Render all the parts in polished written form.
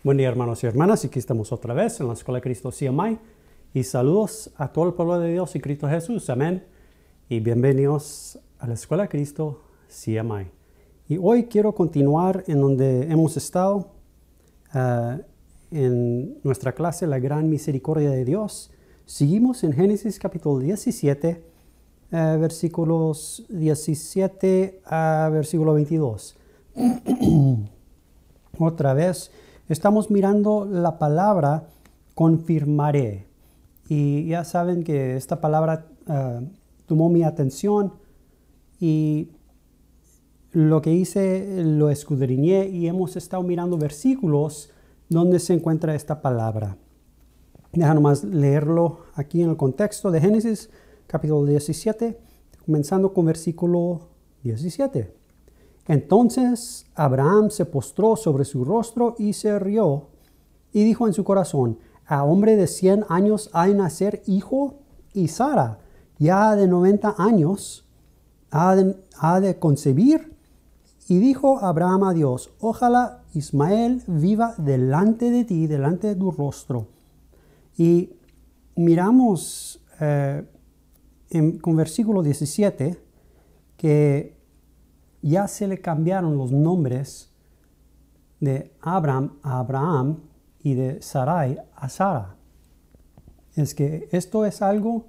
Buen día, hermanos y hermanas. Aquí estamos otra vez en la Escuela de Cristo CMI. Y saludos a todo el pueblo de Dios y Cristo Jesús. Amén. Y bienvenidos a la Escuela de Cristo CMI. Y hoy quiero continuar en donde hemos estado en nuestra clase La Gran Misericordia de Dios. Seguimos en Génesis capítulo 17, versículos 17 a versículo 22. Otra vez estamos mirando la palabra confirmaré. Y ya saben que esta palabra tomó mi atención y lo que hice, lo escudriñé y hemos estado mirando versículos donde se encuentra esta palabra. Deja nomás leerlo aquí en el contexto de Génesis, capítulo 17, comenzando con versículo 17. Entonces Abraham se postró sobre su rostro y se rió, y dijo en su corazón: a hombre de 100 años ha de nacer hijo, y Sara, ya de 90 años, ha de concebir. Y dijo Abraham a Dios: ojalá Ismael viva delante de ti, delante de tu rostro. Y miramos con versículo 17 que ya se le cambiaron los nombres de Abraham a Abraham y de Sarai a Sara. Es que esto es algo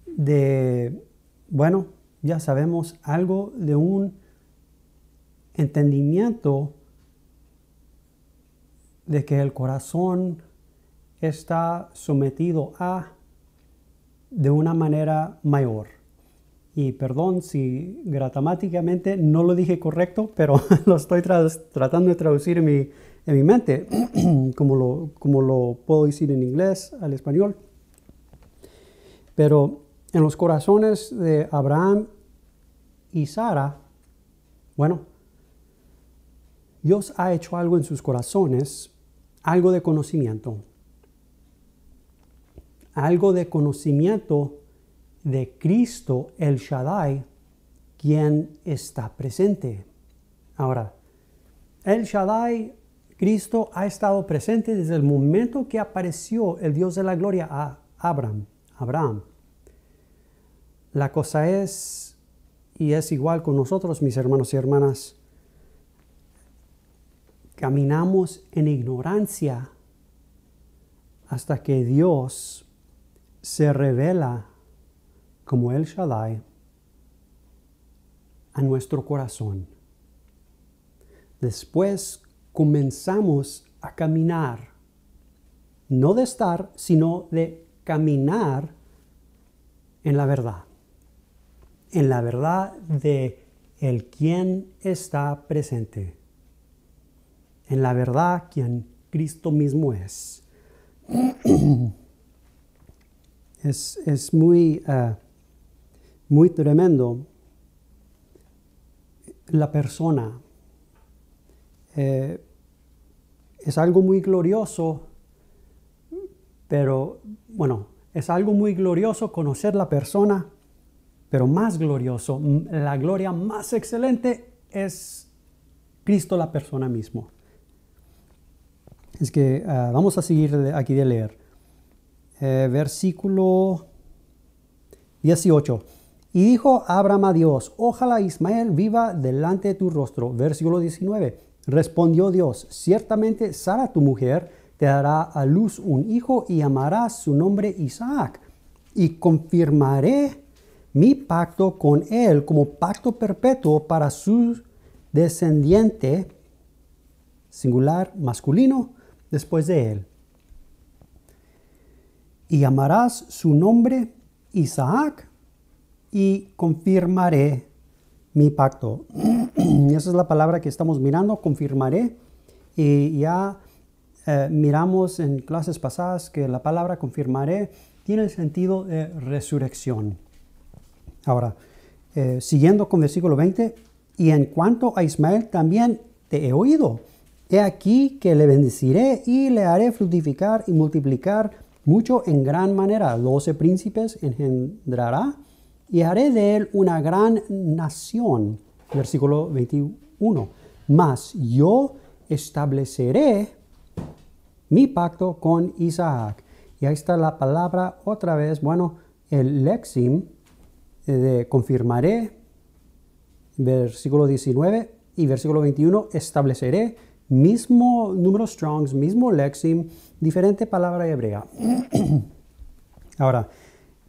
de, bueno, ya sabemos, algo de un entendimiento de que el corazón está sometido a de una manera mayor. Y perdón si gramaticalmente no lo dije correcto, pero lo estoy tratando de traducir en mi mente, como lo puedo decir en inglés al español. Pero en los corazones de Abraham y Sara, bueno, Dios ha hecho algo en sus corazones, algo de conocimiento. Algo de conocimiento de Cristo el Shaddai, quien está presente. Ahora, el Shaddai, Cristo, ha estado presente desde el momento que apareció el Dios de la gloria a Abraham. La cosa es, y es igual con nosotros, mis hermanos y hermanas, caminamos en ignorancia hasta que Dios se revela como el Shaddai a nuestro corazón. Después comenzamos a caminar, no de estar, sino de caminar en la verdad de el quien está presente, en la verdad quien Cristo mismo es. Es muy tremendo la persona. Es algo muy glorioso, pero bueno, es algo muy glorioso conocer la persona, pero más glorioso, la gloria más excelente es Cristo la persona mismo. Es que vamos a seguir aquí de leer. Versículo 18. Y dijo Abraham a Dios: ojalá Ismael viva delante de tu rostro. Versículo 19. Respondió Dios: ciertamente Sara tu mujer te dará a luz un hijo y llamarás su nombre Isaac. Y confirmaré mi pacto con él como pacto perpetuo para su descendiente, singular, masculino, después de él. Y llamarás su nombre Isaac, y confirmaré mi pacto. Esa es la palabra que estamos mirando, confirmaré. Y ya miramos en clases pasadas que la palabra confirmaré tiene el sentido de resurrección. Ahora, siguiendo con versículo 20. Y en cuanto a Ismael también te he oído. He aquí que le bendeciré y le haré fructificar y multiplicar mucho en gran manera. 12 príncipes engendrará y haré de él una gran nación. Versículo 21. Mas yo estableceré mi pacto con Isaac. Y ahí está la palabra otra vez, bueno, el lexim de confirmaré, versículo 19 y versículo 21, estableceré, mismo número Strongs, mismo lexim, diferente palabra hebrea. Ahora,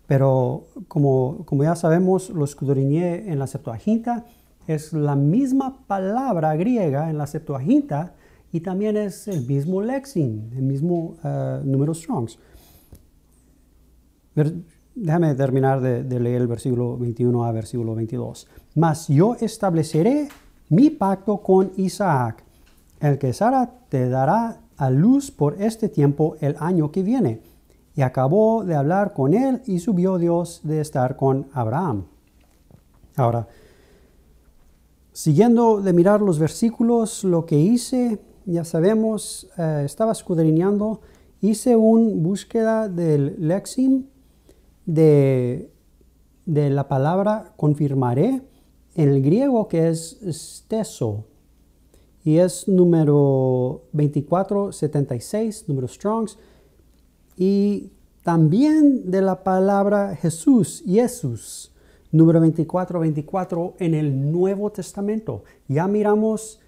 pero como ya sabemos, lo escudriñé en la Septuaginta, es la misma palabra griega en la Septuaginta y también es el mismo lexim, el mismo número Strongs. Déjame terminar de leer el versículo 21 a versículo 22. Mas yo estableceré mi pacto con Isaac, el que Sara te dará a luz por este tiempo el año que viene. Y acabó de hablar con él y subió Dios de estar con Abraham. Ahora, siguiendo de mirar los versículos, lo que hice, ya sabemos, estaba escudriñando, hice una búsqueda del lexim de la palabra confirmaré en el griego, que es steso, y es número 2476, número Strongs, y también de la palabra Jesús, número 2424 en el Nuevo Testamento. Ya miramos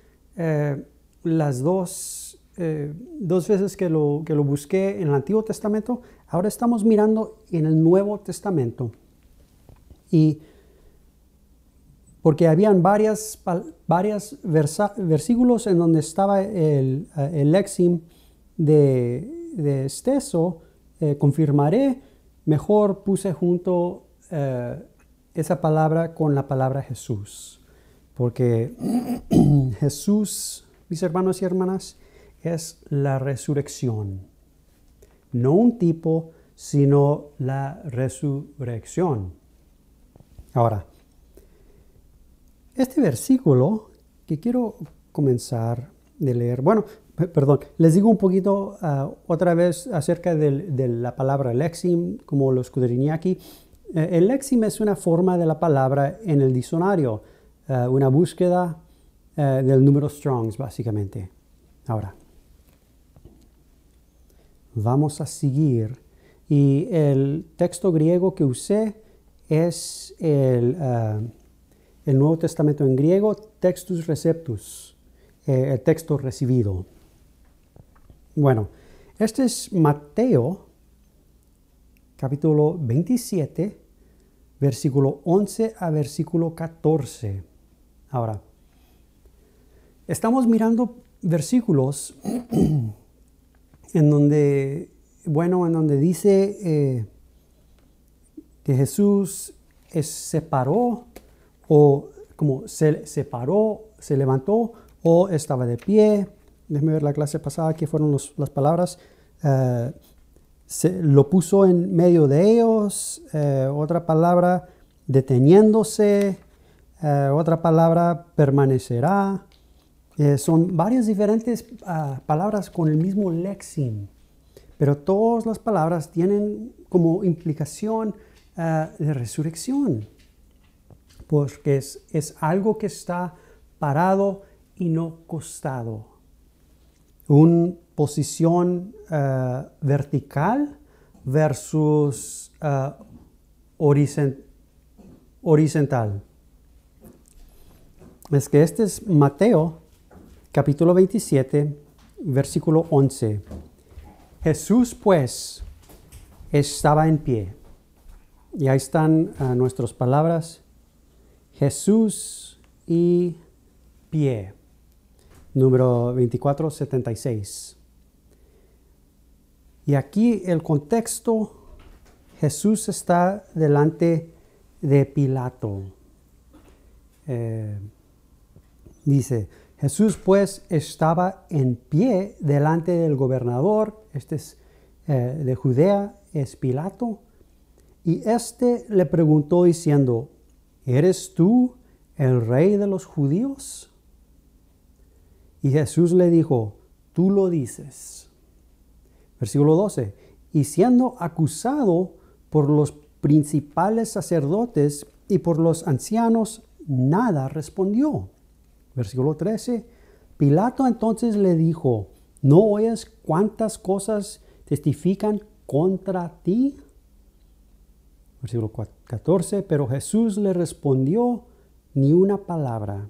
las dos veces que lo busqué en el Antiguo Testamento. Ahora estamos mirando en el Nuevo Testamento. Y porque habían varios versículos en donde estaba el lexim de steso, confirmaré, mejor puse junto esa palabra con la palabra Jesús. Porque Jesús, mis hermanos y hermanas, es la resurrección. No un tipo, sino la resurrección. Ahora, este versículo que quiero comenzar de leer, les digo un poquito otra vez acerca de la palabra lexim, como lo escudriñé aquí. El lexim es una forma de la palabra en el diccionario, una búsqueda del número Strongs, básicamente. Ahora, vamos a seguir. Y el texto griego que usé es el Nuevo Testamento en griego, Textus Receptus, el texto recibido. Bueno, este es Mateo, capítulo 27, versículo 11 a versículo 14. Ahora, estamos mirando versículos en donde dice que Jesús separó, o como se separó, se levantó, o estaba de pie. Déjame ver la clase pasada, que fueron las palabras. Lo puso en medio de ellos. Otra palabra, deteniéndose. Otra palabra, permanecerá. Son varias diferentes palabras con el mismo lexim. Pero todas las palabras tienen como implicación de resurrección. Porque es algo que está parado y no costado. Una posición vertical versus horizontal. Es que este es Mateo, capítulo 27, versículo 11. Jesús, pues, estaba en pie. Y ahí están nuestras palabras. Jesús y pie. Número 2476. Y aquí el contexto, Jesús está delante de Pilato. Dice, Jesús pues estaba en pie delante del gobernador, este es de Judea, es Pilato, y éste le preguntó diciendo, ¿eres tú el rey de los judíos? Y Jesús le dijo, tú lo dices. Versículo 12. Y siendo acusado por los principales sacerdotes y por los ancianos, nada respondió. Versículo 13. Pilato entonces le dijo, ¿No oyes cuántas cosas testifican contra ti? Versículo 14, pero Jesús le respondió ni una palabra,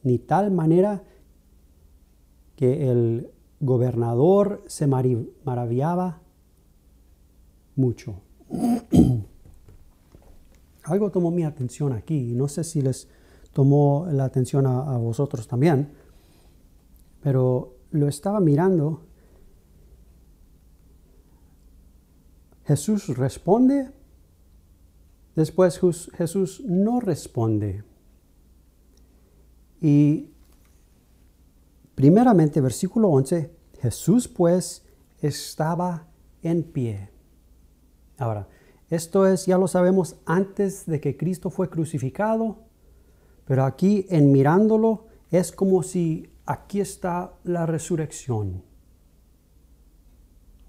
ni tal manera que el gobernador se maravillaba mucho. Algo tomó mi atención aquí, no sé si les tomó la atención a vosotros también, pero lo estaba mirando. Jesús responde, después Jesús no responde. Y primeramente, versículo 11, Jesús pues estaba en pie. Ahora, esto es, ya lo sabemos, antes de que Cristo fue crucificado, pero aquí en mirándolo es como si aquí está la resurrección.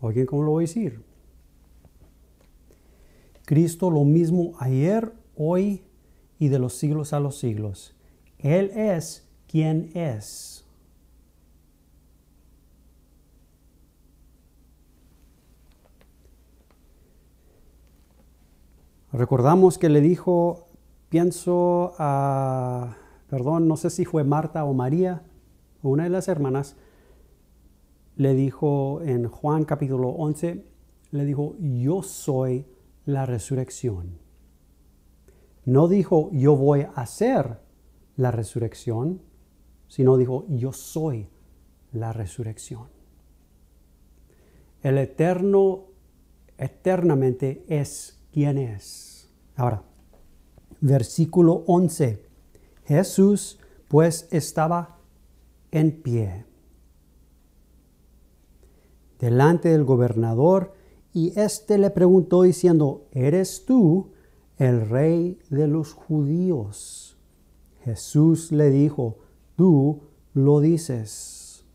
Oigan, ¿cómo lo voy a decir? Cristo lo mismo ayer, hoy y de los siglos a los siglos. Él es quien es. Recordamos que le dijo, pienso a, no sé si fue Marta o María, una de las hermanas, le dijo en Juan capítulo 11, le dijo, yo soy la resurrección. No dijo, yo voy a hacer la resurrección, sino dijo, yo soy la resurrección. El eterno, eternamente es quien es. Ahora, versículo 11. Jesús pues estaba en pie delante del gobernador y éste le preguntó diciendo, ¿eres tú el rey de los judíos? Jesús le dijo, tú lo dices.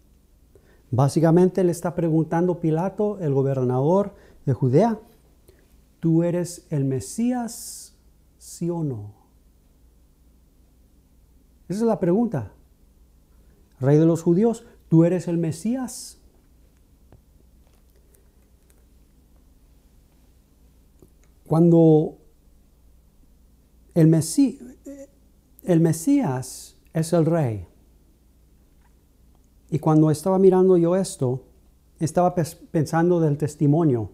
Básicamente le está preguntando Pilato, el gobernador de Judea, ¿tú eres el Mesías, sí o no? Esa es la pregunta. Rey de los judíos, ¿tú eres el Mesías? Cuando el Mesías es el rey. Y cuando estaba mirando yo esto, estaba pensando del testimonio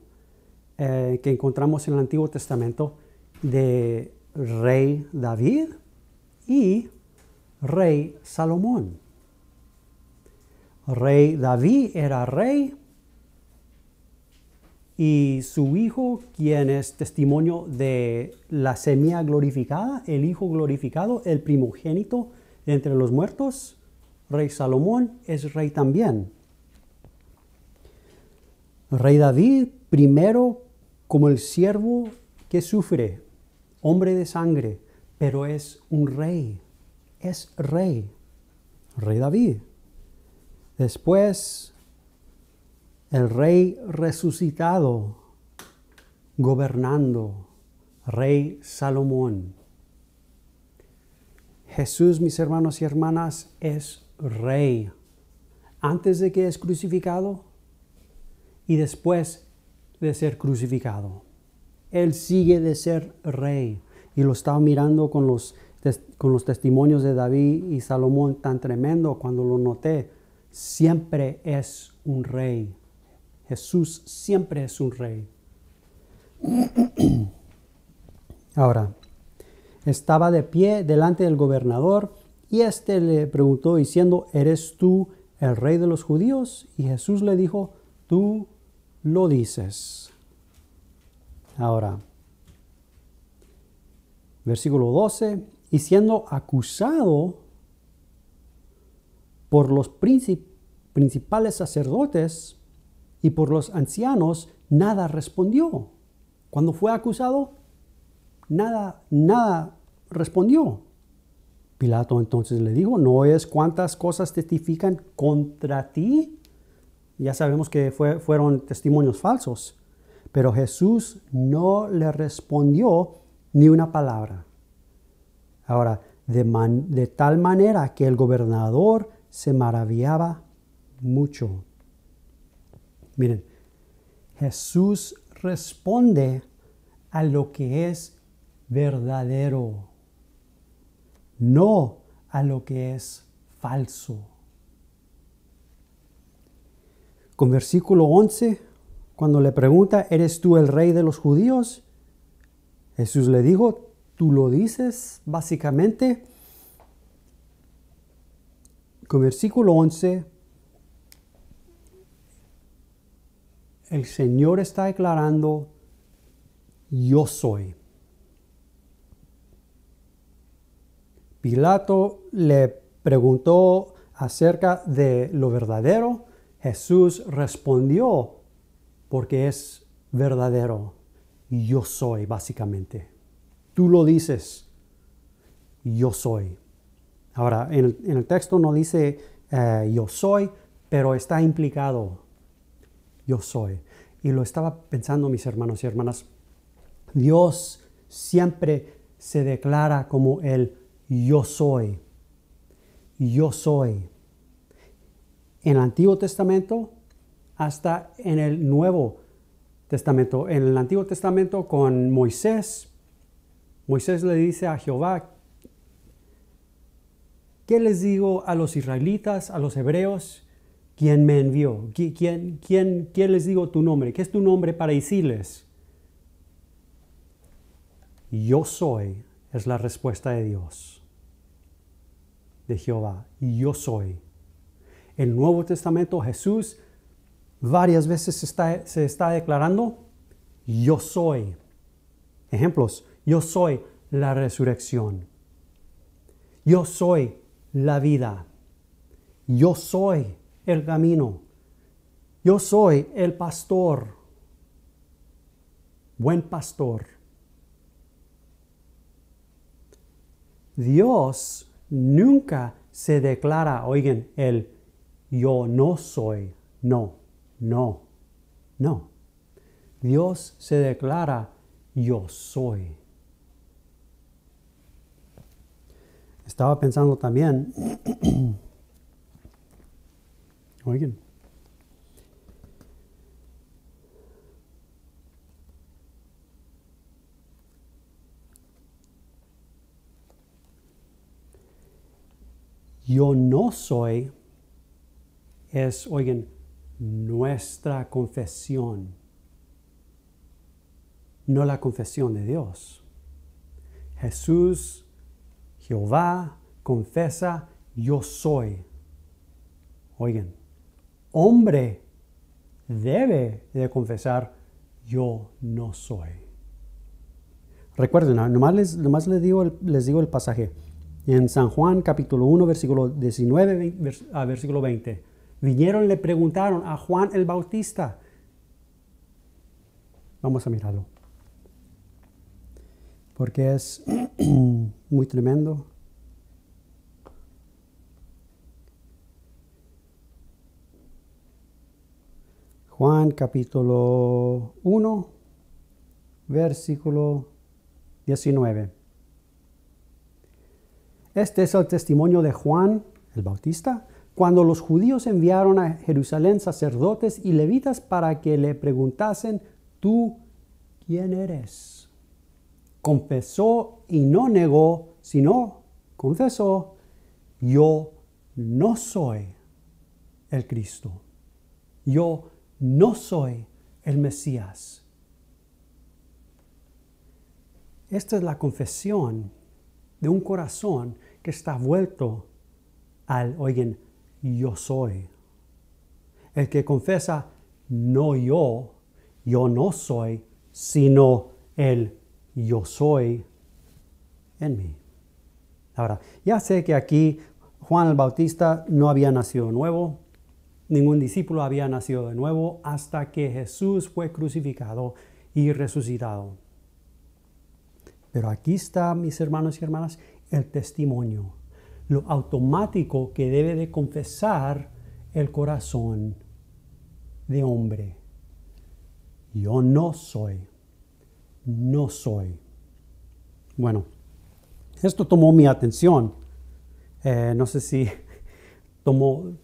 que encontramos en el Antiguo Testamento de rey David y rey Salomón. Rey David era rey y su hijo, quien es testimonio de la semilla glorificada, el hijo glorificado, el primogénito de entre los muertos, rey Salomón es rey también. Rey David, primero como el siervo que sufre, hombre de sangre, pero es un rey, es rey, rey David. Después, el rey resucitado, gobernando, rey Salomón. Jesús, mis hermanos y hermanas, es rey. Antes de que es crucificado y después de ser crucificado. Él sigue de ser rey. Y lo estaba mirando con los testimonios de David y Salomón tan tremendo cuando lo noté. Siempre es un rey. Jesús siempre es un rey. Ahora, estaba de pie delante del gobernador y éste le preguntó diciendo, ¿eres tú el rey de los judíos? Y Jesús le dijo, tú lo dices. Ahora, versículo 12, y siendo acusado por los principales sacerdotes y por los ancianos, nada respondió. Cuando fue acusado, nada respondió. Pilato entonces le dijo, ¿no oyes cuántas cosas testifican contra ti? Ya sabemos que fueron testimonios falsos. Pero Jesús no le respondió ni una palabra. Ahora, de tal manera que el gobernador se maravillaba mucho. Miren, Jesús responde a lo que es verdadero, no a lo que es falso. Con versículo 11, cuando le pregunta, ¿eres tú el rey de los judíos? Jesús le dijo, ¿tú lo dices? Básicamente, con versículo 11, el Señor está declarando, yo soy. Pilato le preguntó acerca de lo verdadero. Jesús respondió, porque es verdadero. Yo soy, básicamente. Tú lo dices, yo soy. Ahora, en el texto no dice yo soy, pero está implicado, yo soy. Y lo estaba pensando, mis hermanos y hermanas, Dios siempre se declara como el yo soy. Yo soy. En el Antiguo Testamento hasta en el Nuevo Testamento. En el Antiguo Testamento con Moisés, Moisés le dice a Jehová, ¿qué les digo a los israelitas, a los hebreos? ¿Quién me envió? ¿Quién les digo tu nombre? ¿Qué es tu nombre para decirles? Yo soy es la respuesta de Dios, de Jehová. Yo soy. En el Nuevo Testamento Jesús varias veces se está declarando, yo soy. Ejemplos, yo soy la resurrección. Yo soy la vida. Yo soy el camino. Yo soy el pastor. Buen pastor. Dios nunca se declara, oigan, el yo no soy. No, no, no. Dios se declara yo soy. Estaba pensando también, oigan, yo no soy es, oigan, nuestra confesión, no la confesión de Dios. Jesús, Jehová, confesa, yo soy. Oigan, hombre debe de confesar, yo no soy. Recuerden, nomás les digo el pasaje. En San Juan capítulo 1, versículo 19 a versículo 20. Vinieron y le preguntaron a Juan el Bautista. Vamos a mirarlo. Porque es muy tremendo. Juan capítulo 1, versículo 19. Este es el testimonio de Juan el Bautista, cuando los judíos enviaron a Jerusalén sacerdotes y levitas para que le preguntasen, ¿tú quién eres? Confesó y no negó, sino confesó, yo no soy el Cristo. Yo no soy el Mesías. Esta es la confesión de un corazón que está vuelto al, oigan, yo soy. El que confesa, no yo no soy, sino el yo soy en mí. Ahora, ya sé que aquí Juan el Bautista no había nacido de nuevo, ningún discípulo había nacido de nuevo hasta que Jesús fue crucificado y resucitado. Pero aquí está, mis hermanos y hermanas, el testimonio, lo automático que debe de confesar el corazón de hombre. Yo no soy. No soy. Bueno, esto tomó mi atención. No sé si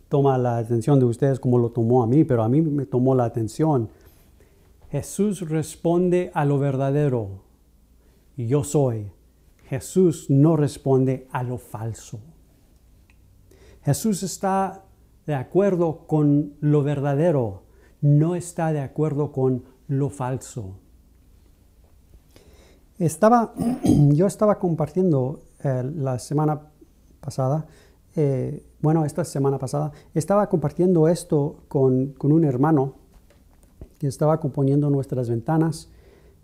toma la atención de ustedes como lo tomó a mí, pero a mí me tomó la atención. Jesús responde a lo verdadero. Yo soy. Jesús no responde a lo falso. Jesús está de acuerdo con lo verdadero, no está de acuerdo con lo falso. Yo estaba compartiendo la semana pasada, esta semana pasada, estaba compartiendo esto con un hermano que estaba componiendo nuestras ventanas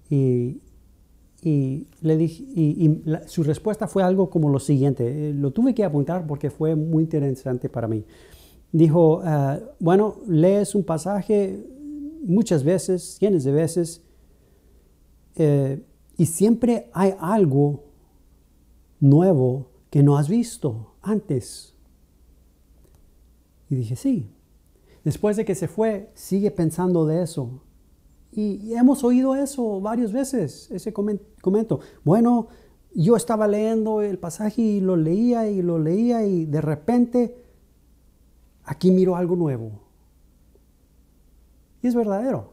y le dije, su respuesta fue algo como lo siguiente. Lo tuve que apuntar porque fue muy interesante para mí. Dijo, lees un pasaje muchas veces, cientos de veces, y siempre hay algo nuevo que no has visto antes. Y dije, sí. Después de que se fue, sigue pensando de eso. Y hemos oído eso varias veces, ese comento. Bueno, yo estaba leyendo el pasaje y lo leía y de repente aquí miro algo nuevo. Y es verdadero.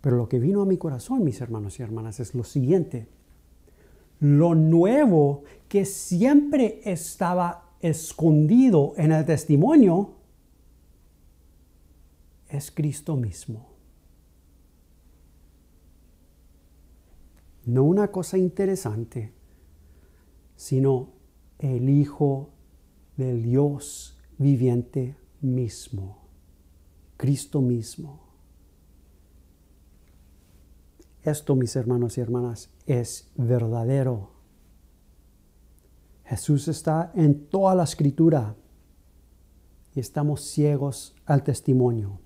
Pero lo que vino a mi corazón, mis hermanos y hermanas, es lo siguiente. Lo nuevo que siempre estaba escondido en el testimonio es Cristo mismo. No una cosa interesante, sino el Hijo del Dios viviente mismo, Cristo mismo. Esto, mis hermanos y hermanas, es verdadero. Jesús está en toda la Escritura y estamos ciegos al testimonio.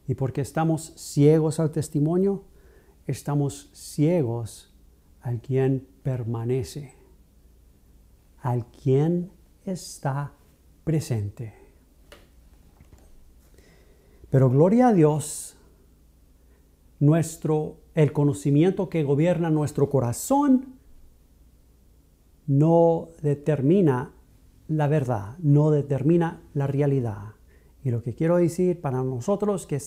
Y porque estamos ciegos al testimonio, estamos ciegos al quien permanece, al quien está presente. Pero gloria a Dios, el conocimiento que gobierna nuestro corazón no determina la verdad, no determina la realidad. Y lo que quiero decir para nosotros que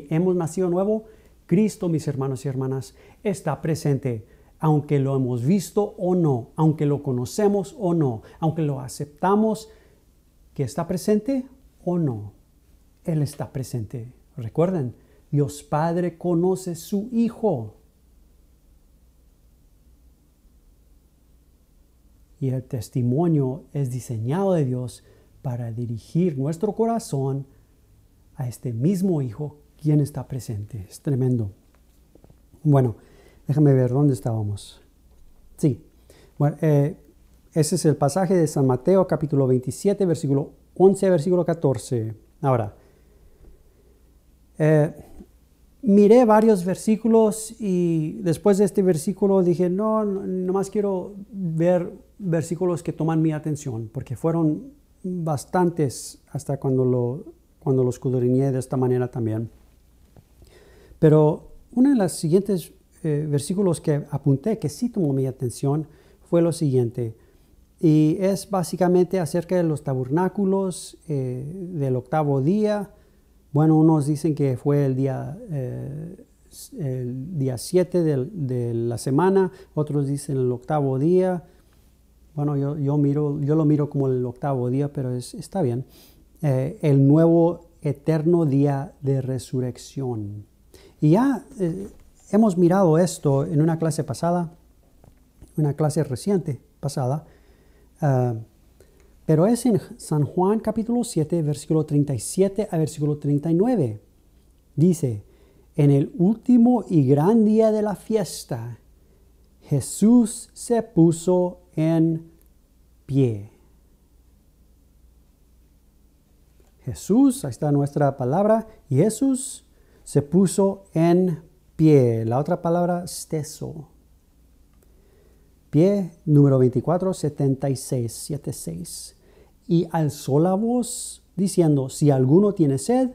hemos nacido nuevo, Cristo, mis hermanos y hermanas, está presente, aunque lo hemos visto o no, aunque lo conocemos o no, aunque lo aceptamos que está presente o no. Él está presente. Recuerden, Dios Padre conoce su Hijo. Y el testimonio es diseñado de Dios para dirigir nuestro corazón a este mismo Hijo, quien está presente. Es tremendo. Bueno, déjame ver dónde estábamos. Sí, bueno, ese es el pasaje de San Mateo, capítulo 27, versículo 11, versículo 14. Ahora, miré varios versículos y después de este versículo dije, nomás quiero ver versículos que toman mi atención, porque fueron bastantes hasta cuando lo escudriñé de esta manera también. Pero uno de los siguientes versículos que apunté, que sí tomó mi atención, fue lo siguiente. Y es básicamente acerca de los tabernáculos del octavo día. Bueno, unos dicen que fue el día 7 de la semana, otros dicen el octavo día. Bueno, yo lo miro como el octavo día, pero está bien. El nuevo eterno día de resurrección. Y ya hemos mirado esto en una clase pasada, una clase reciente pasada, pero es en San Juan capítulo 7, versículo 37 a versículo 39. Dice, en el último y gran día de la fiesta, Jesús se puso en pie. Jesús, ahí está nuestra palabra, y Jesús se puso en pie. La otra palabra, steso. Pie, número 24, 76. Y alzó la voz diciendo, si alguno tiene sed,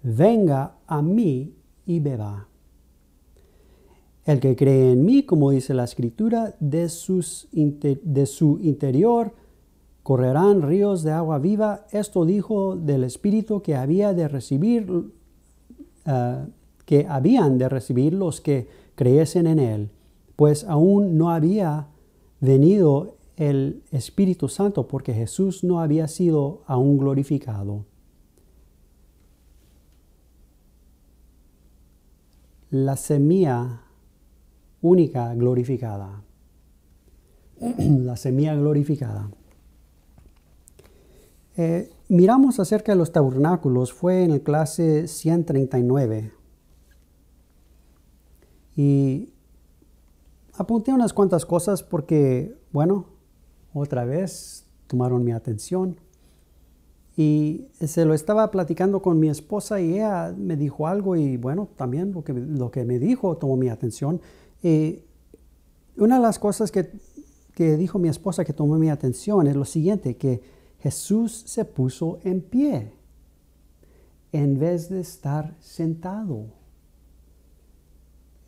venga a mí y beba. El que cree en mí, como dice la Escritura, de su interior correrán ríos de agua viva. Esto dijo del Espíritu que había de recibir, que habían de recibir los que creyesen en él, pues aún no había venido el Espíritu Santo, porque Jesús no había sido aún glorificado. La semilla única glorificada. La semilla glorificada. Miramos acerca de los tabernáculos, fue en la clase 139. Y apunté unas cuantas cosas porque, bueno, otra vez tomaron mi atención. Y se lo estaba platicando con mi esposa y ella me dijo algo y bueno, también lo que me dijo tomó mi atención. Una de las cosas que dijo mi esposa que tomó mi atención es lo siguiente, que Jesús se puso en pie en vez de estar sentado.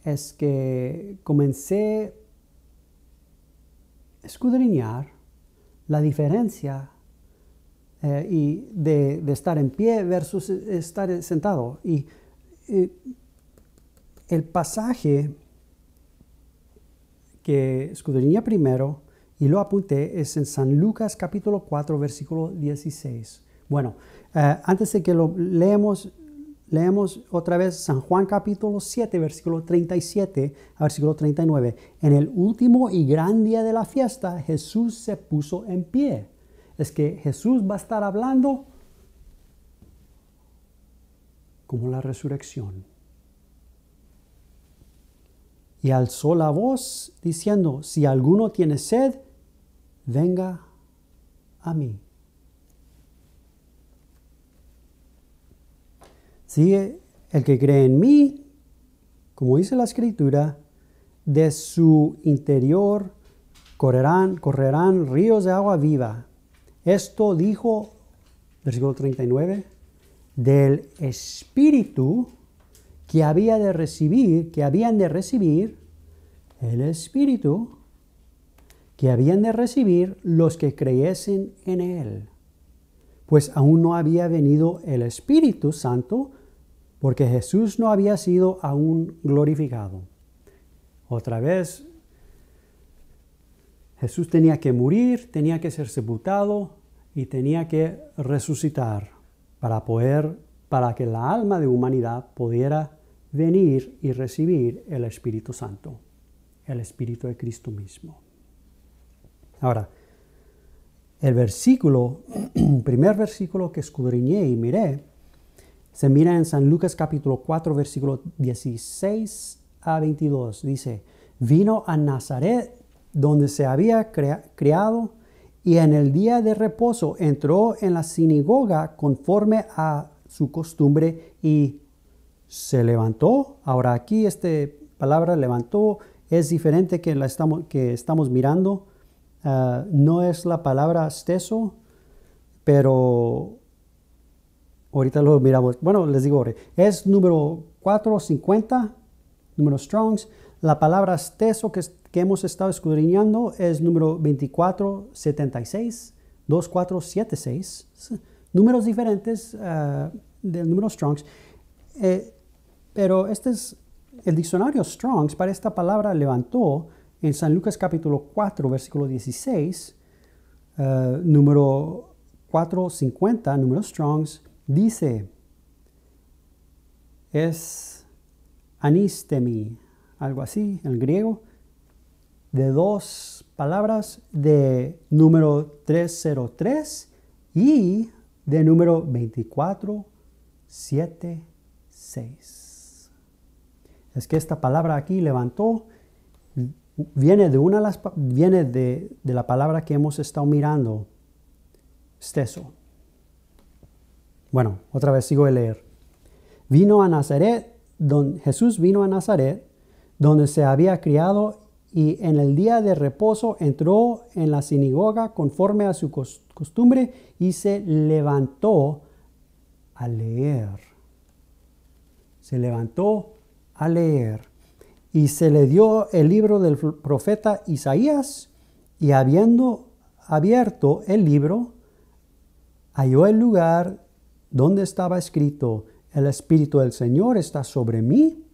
Es que comencé a escudriñar la diferencia y de estar en pie versus estar sentado. Y el pasaje que escudriñé primero y lo apunté es en San Lucas capítulo 4 versículo 16. Bueno, antes de que lo leemos otra vez San Juan capítulo 7 versículo 37 a versículo 39. En el último y gran día de la fiesta Jesús se puso en pie. Es que Jesús va a estar hablando como la resurrección. Y alzó la voz diciendo, si alguno tiene sed, venga a mí. Sí, el que cree en mí, como dice la Escritura, de su interior correrán ríos de agua viva. Esto dijo, versículo 39, del Espíritu que habían de recibir, el Espíritu que habían de recibir los que creyesen en él. Pues aún no había venido el Espíritu Santo, porque Jesús no había sido aún glorificado. Otra vez, Jesús tenía que morir, tenía que ser sepultado y tenía que resucitar para que la alma de humanidad pudiera venir y recibir el Espíritu Santo, el Espíritu de Cristo mismo. Ahora, el primer versículo que escudriñé y miré, se mira en San Lucas capítulo 4, versículo 16 a 22. Dice, vino a Nazaret, donde se había criado, y en el día de reposo entró en la sinagoga conforme a su costumbre y se levantó. Ahora aquí esta palabra levantó es diferente que que estamos mirando. No es la palabra steso, pero ahorita lo miramos. Bueno, les digo, es número 450, número Strongs. La palabra steso que hemos estado escudriñando es número 2476, 2476. Números diferentes del número Strongs. Pero este es el diccionario Strongs para esta palabra levantó en San Lucas capítulo 4, versículo 16, número 450, número Strongs, dice, es anistemi, algo así en griego, de dos palabras, de número 303 y de número 2476. Es que esta palabra aquí levantó viene de la palabra que hemos estado mirando, steso. Bueno, otra vez sigo de leer. Jesús vino a Nazaret, donde se había criado, y en el día de reposo entró en la sinagoga conforme a su costumbre y se levantó a leer. Se levantó a leer. Y se le dio el libro del profeta Isaías, y habiendo abierto el libro, halló el lugar donde estaba escrito: el Espíritu del Señor está sobre mí,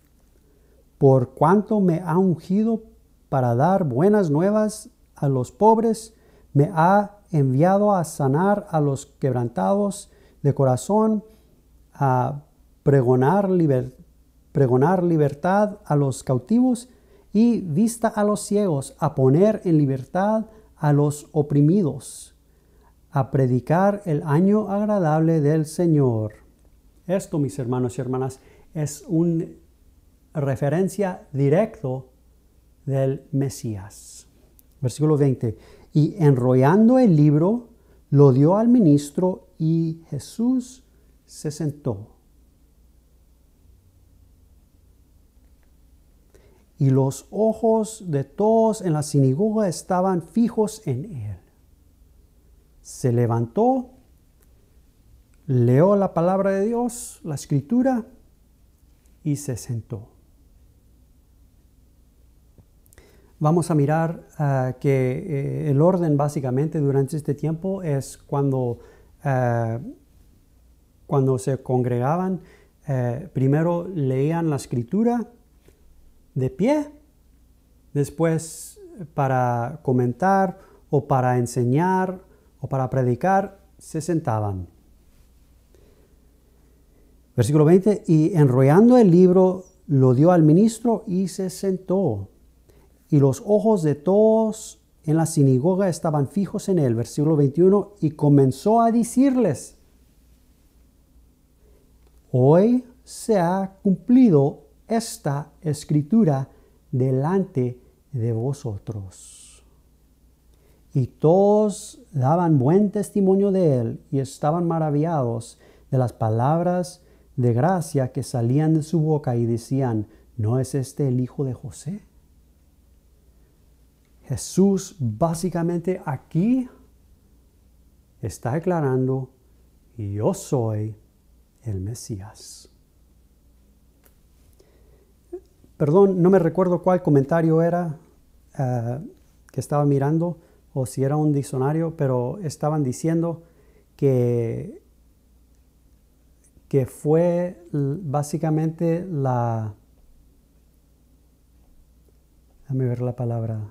por cuanto me ha ungido para dar buenas nuevas a los pobres, me ha enviado a sanar a los quebrantados de corazón, a pregonar libertad a los cautivos y vista a los ciegos, a poner en libertad a los oprimidos, a predicar el año agradable del Señor. Esto, mis hermanos y hermanas, es una referencia directo del Mesías. Versículo 20. Y enrollando el libro, lo dio al ministro y Jesús se sentó. Y los ojos de todos en la sinagoga estaban fijos en él. Se levantó, leyó la palabra de Dios, la escritura, y se sentó. Vamos a mirar que el orden básicamente durante este tiempo es cuando se congregaban, primero leían la escritura de pie, después para comentar o para enseñar o para predicar se sentaban. Versículo 20, y enrollando el libro lo dio al ministro y se sentó. Y los ojos de todos en la sinagoga estaban fijos en él. Versículo 21, y comenzó a decirles: hoy se ha cumplido esta escritura delante de vosotros. Y todos daban buen testimonio de él y estaban maravillados de las palabras de gracia que salían de su boca y decían: ¿no es este el hijo de José? Jesús básicamente aquí está declarando: yo soy el Mesías. Perdón, no me recuerdo cuál comentario era que estaba mirando o si era un diccionario, pero estaban diciendo que fue básicamente déjame ver la palabra.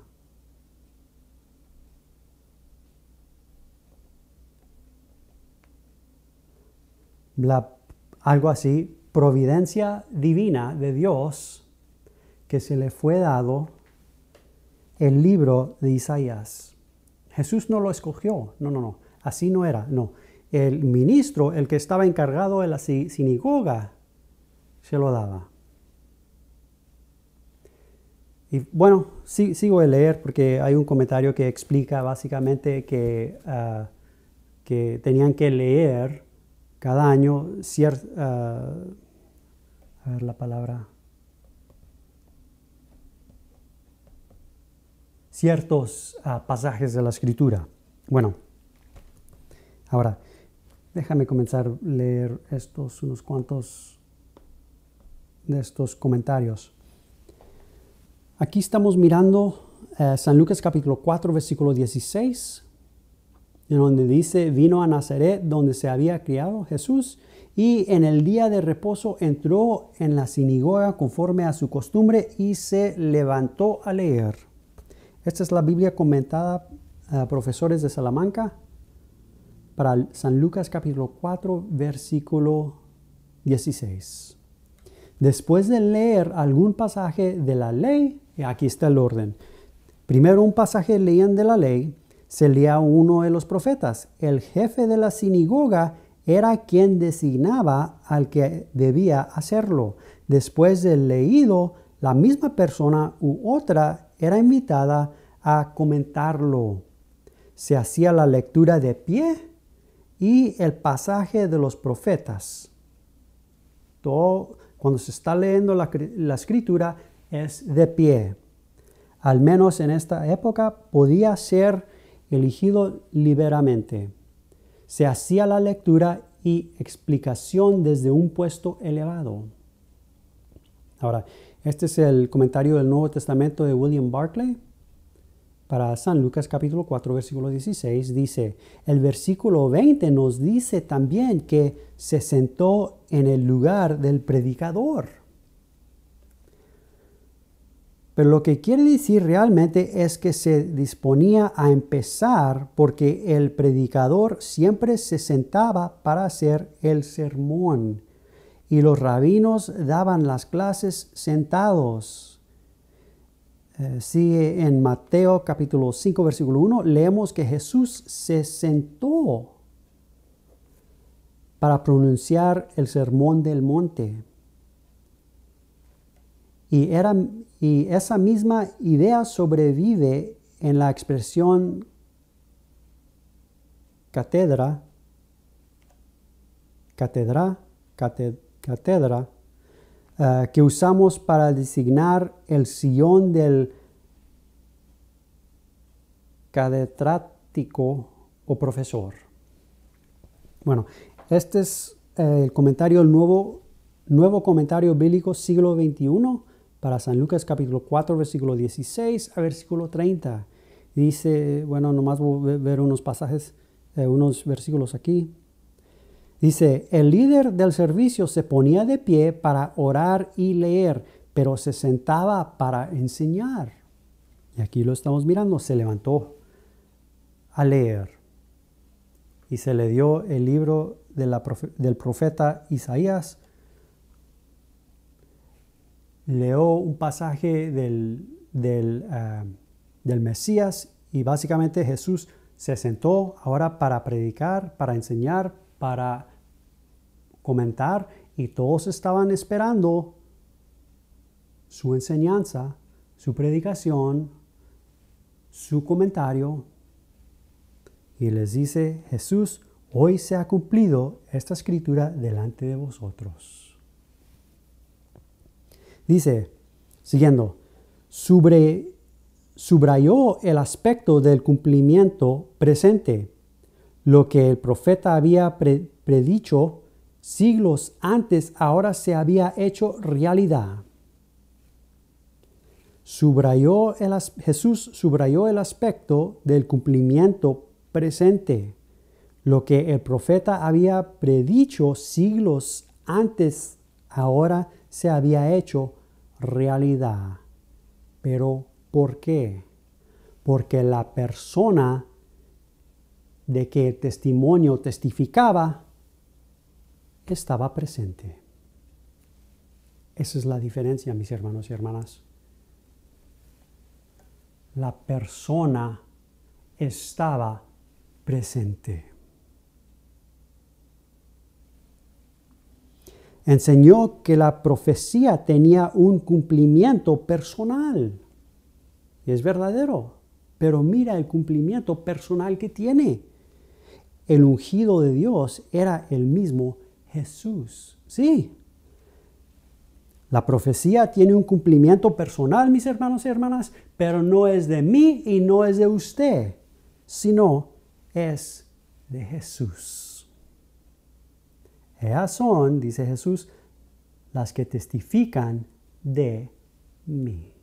Algo así, providencia divina de Dios, que se le fue dado el libro de Isaías. Jesús no lo escogió, no, así no era, no. El ministro, el que estaba encargado de la sinagoga, se lo daba. Y bueno, sigo de leer porque hay un comentario que explica básicamente que tenían que leer cada año a ver la palabra. Ciertos pasajes de la Escritura. Bueno, ahora déjame comenzar a leer unos cuantos de estos comentarios. Aquí estamos mirando San Lucas capítulo 4, versículo 16, en donde dice: vino a Nazaret, donde se había criado Jesús, y en el día de reposo entró en la sinagoga conforme a su costumbre y se levantó a leer. Esta es la Biblia comentada a profesores de Salamanca para San Lucas capítulo 4, versículo 16. Después de leer algún pasaje de la ley, y aquí está el orden. Primero un pasaje leían de la ley, se leía uno de los profetas. El jefe de la sinagoga era quien designaba al que debía hacerlo. Después del leído, la misma persona u otra era invitada a comentarlo. Se hacía la lectura de pie y el pasaje de los profetas. Todo, cuando se está leyendo la escritura, es de pie. Al menos en esta época podía ser elegido liberamente. Se hacía la lectura y explicación desde un puesto elevado. Ahora, este es el comentario del Nuevo Testamento de William Barclay. para San Lucas capítulo 4, versículo 16, dice, el versículo 20 nos dice también que se sentó en el lugar del predicador. Pero lo que quiere decir realmente es que se disponía a empezar porque el predicador siempre se sentaba para hacer el sermón y los rabinos daban las clases sentados. Sigue en Mateo capítulo 5 versículo 1, leemos que Jesús se sentó para pronunciar el sermón del monte. Y esa misma idea sobrevive en la expresión cátedra, que usamos para designar el sillón del catedrático o profesor. Bueno, este es el comentario, el nuevo comentario bíblico siglo XXI para San Lucas capítulo 4, versículo 16 a versículo 30. Dice, bueno, nomás voy a ver unos pasajes, unos versículos aquí. Dice, el líder del servicio se ponía de pie para orar y leer, pero se sentaba para enseñar. Y aquí lo estamos mirando, se levantó a leer. Y se le dio el libro del profeta Isaías. Leyó un pasaje del Mesías y básicamente Jesús se sentó ahora para predicar, para enseñar, para comentar, y todos estaban esperando su enseñanza, su predicación, su comentario. Y les dice Jesús, hoy se ha cumplido esta escritura delante de vosotros. Dice, siguiendo, subrayó el aspecto del cumplimiento presente. Lo que el profeta había predicho siglos antes, ahora se había hecho realidad. Jesús subrayó el aspecto del cumplimiento presente. Lo que el profeta había predicho siglos antes, ahora se había hecho realidad. ¿Pero por qué? Porque la persona de que el testimonio testificaba estaba presente. Esa es la diferencia, mis hermanos y hermanas. La persona estaba presente. Enseñó que la profecía tenía un cumplimiento personal. Y es verdadero, pero mira el cumplimiento personal que tiene. El ungido de Dios era el mismo Jesús. Sí. La profecía tiene un cumplimiento personal, mis hermanos y hermanas, pero no es de mí y no es de usted, sino es de Jesús. Ellas son, dice Jesús, las que testifican de mí.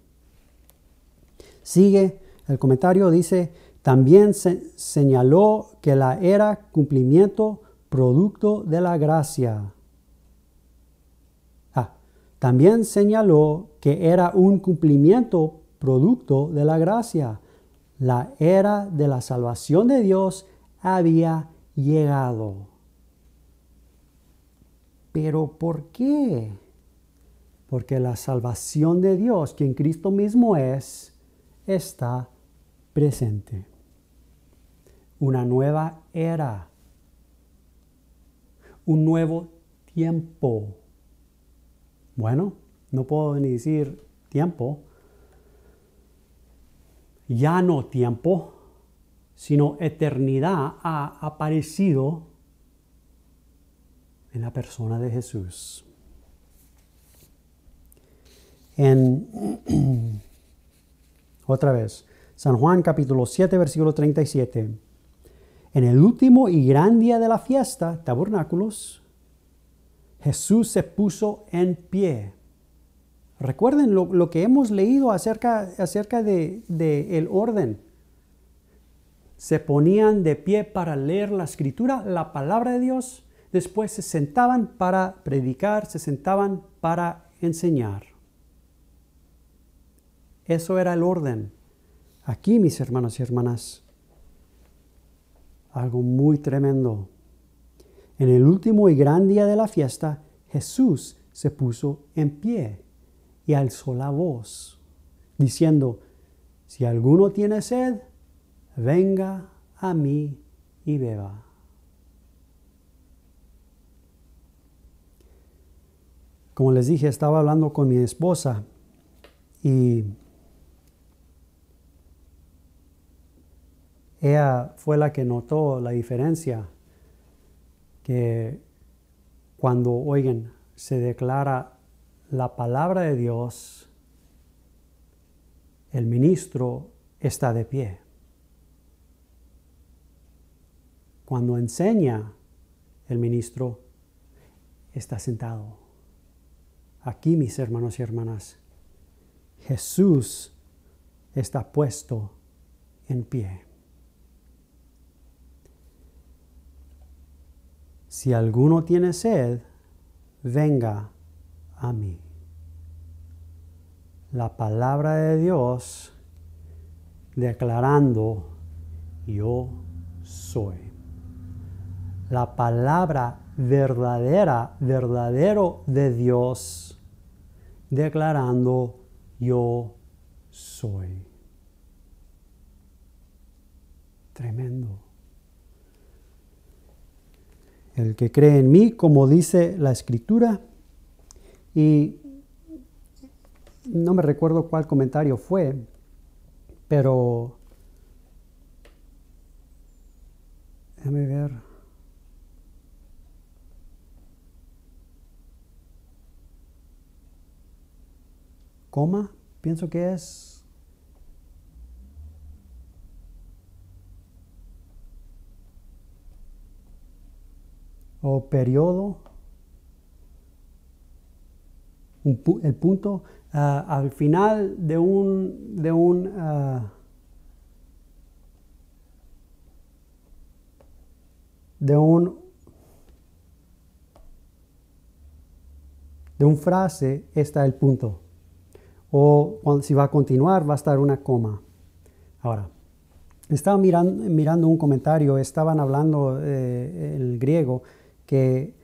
Sigue el comentario, dice, también señaló que la era cumplimiento producto de la gracia. También señaló que era un cumplimiento producto de la gracia. La era de la salvación de Dios había llegado. ¿Pero por qué? Porque la salvación de Dios, que en Cristo mismo es, está presente. Una nueva era. Un nuevo tiempo. Bueno, no puedo ni decir tiempo. Ya no tiempo, sino eternidad ha aparecido en la persona de Jesús. Otra vez, San Juan capítulo 7, versículo 37. En el último y gran día de la fiesta, tabernáculos, Jesús se puso en pie. Recuerden lo que hemos leído acerca de el orden. se ponían de pie para leer la escritura, la palabra de Dios. Después se sentaban para predicar, se sentaban para enseñar. Eso era el orden. Aquí, mis hermanos y hermanas, algo muy tremendo. En el último y gran día de la fiesta, Jesús se puso en pie y alzó la voz, diciendo, si alguno tiene sed, venga a mí y beba. Como les dije, estaba hablando con mi esposa y ella fue la que notó la diferencia, que cuando, oigan, se declara la palabra de Dios, el ministro está de pie. Cuando enseña, el ministro está sentado. Aquí, mis hermanos y hermanas, Jesús está puesto en pie. Si alguno tiene sed, venga a mí. La palabra de Dios declarando, yo soy. La palabra verdadera, verdadero de Dios, declarando, yo soy. Tremendo. El que cree en mí, como dice la Escritura, y no me recuerdo cuál comentario fue, pero déjame ver. Coma, pienso que es. O periodo. El punto al final de un frase está el punto. O si va a continuar, va a estar una coma. Ahora, estaba mirando un comentario, estaban hablando el griego, que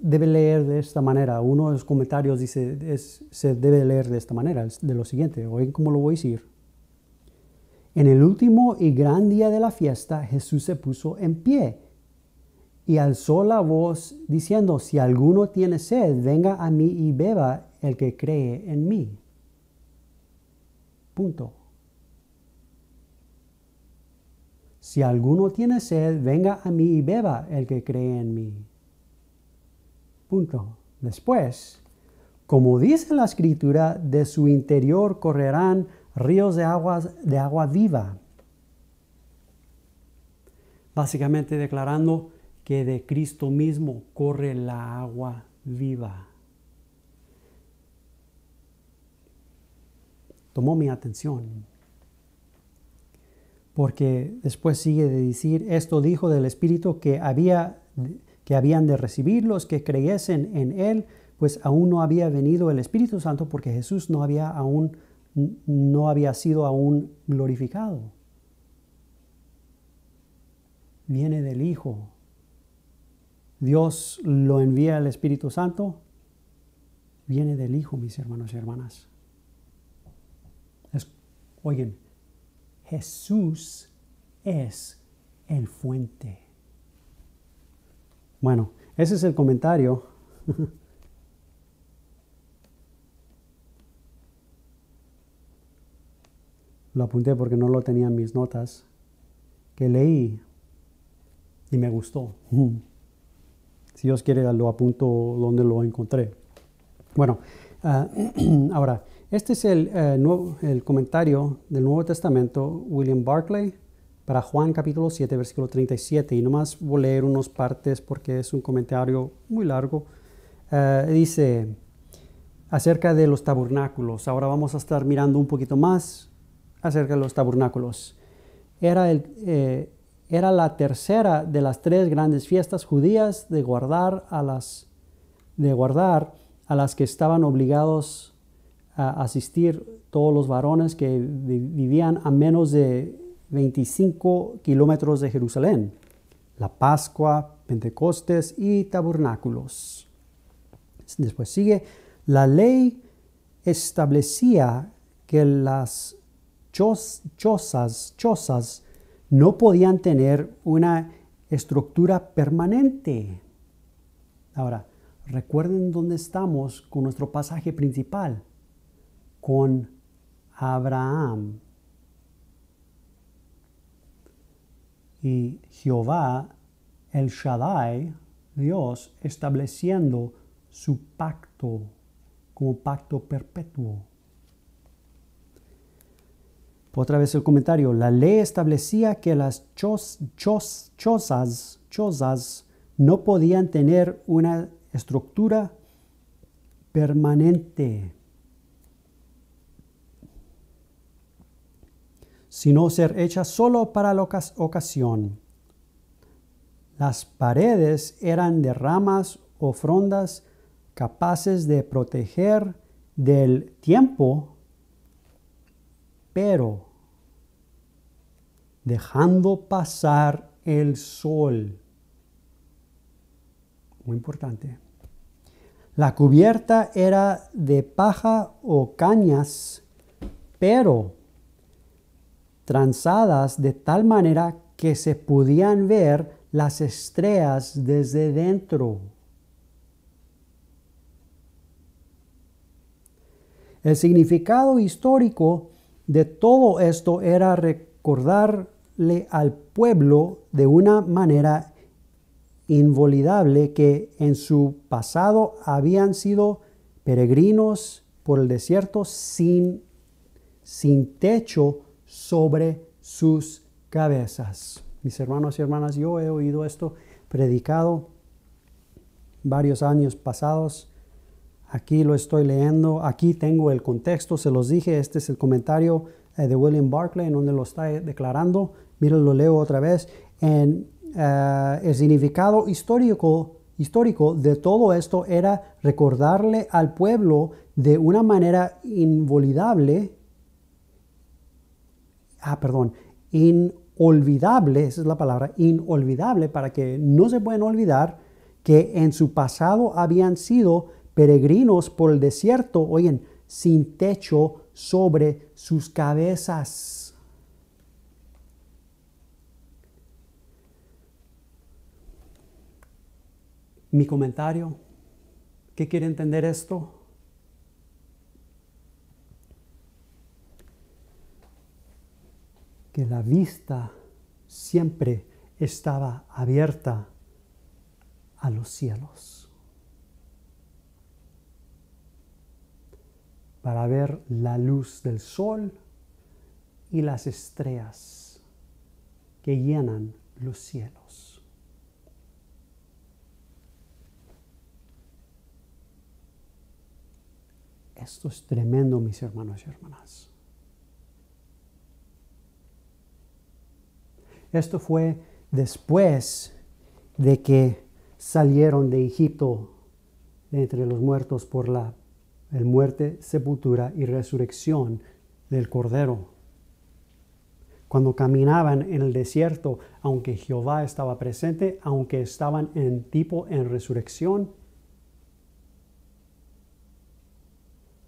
debe leer de esta manera. Uno de los comentarios dice, se debe leer de esta manera, de lo siguiente. Oigan cómo lo voy a decir. En el último y gran día de la fiesta, Jesús se puso en pie y alzó la voz diciendo, si alguno tiene sed, venga a mí y beba el que cree en mí. Punto. Si alguno tiene sed, venga a mí y beba el que cree en mí. Punto. Después, como dice la Escritura, de su interior correrán ríos de agua viva. Básicamente declarando que de Cristo mismo corre la agua viva. Tomó mi atención. Porque después sigue de decir, esto dijo del Espíritu que habían de recibir los que creyesen en Él, pues aún no había venido el Espíritu Santo porque Jesús no había sido aún glorificado. Viene del Hijo. Dios lo envía al Espíritu Santo. Viene del Hijo, mis hermanos y hermanas. Oigan, Jesús es el fuente. Bueno, ese es el comentario. Lo apunté porque no lo tenía en mis notas, que leí y me gustó. Si Dios quiere, lo apunto donde lo encontré. Bueno, ahora, este es el comentario del Nuevo Testamento, William Barclay, para Juan capítulo 7, versículo 37. Y nomás voy a leer unas partes porque es un comentario muy largo. Dice acerca de los tabernáculos. Ahora vamos a estar mirando un poquito más acerca de los tabernáculos. era la tercera de las tres grandes fiestas judías de guardar a las que estaban obligados a asistir todos los varones que vivían a menos de 25 kilómetros de Jerusalén: la Pascua, Pentecostés y tabernáculos. Después sigue: la ley establecía que las chozas no podían tener una estructura permanente. Ahora, recuerden dónde estamos con nuestro pasaje principal, con Abraham. Y Jehová, el Shaddai, Dios, estableciendo su pacto como pacto perpetuo. Otra vez el comentario: la ley establecía que las chozas no podían tener una estructura permanente, sino ser hechas solo para la ocasión. Las paredes eran de ramas o frondas capaces de proteger del tiempo, pero dejando pasar el sol. Muy importante. La cubierta era de paja o cañas, pero tranzadas de tal manera que se podían ver las estrellas desde dentro. El significado histórico de todo esto era recordarle al pueblo de una manera inolvidable que en su pasado habían sido peregrinos por el desierto sin techo sobre sus cabezas. Mis hermanos y hermanas, yo he oído esto predicado varios años pasados. Aquí lo estoy leyendo, aquí tengo el contexto, se los dije, este es el comentario de William Barclay en donde lo está declarando. Miren, lo leo otra vez. El significado histórico de todo esto era recordarle al pueblo de una manera inolvidable, esa es la palabra, inolvidable, para que no se puedan olvidar que en su pasado habían sido peregrinos por el desierto, oigan, sin techo sobre sus cabezas. Mi comentario, ¿qué quiere entender esto? Que la vista siempre estaba abierta a los cielos para ver la luz del sol y las estrellas que llenan los cielos. Esto es tremendo, mis hermanos y hermanas. Esto fue después de que salieron de Egipto de entre los muertos por la muerte, sepultura y resurrección del Cordero. Cuando caminaban en el desierto, aunque Jehová estaba presente, aunque estaban en resurrección,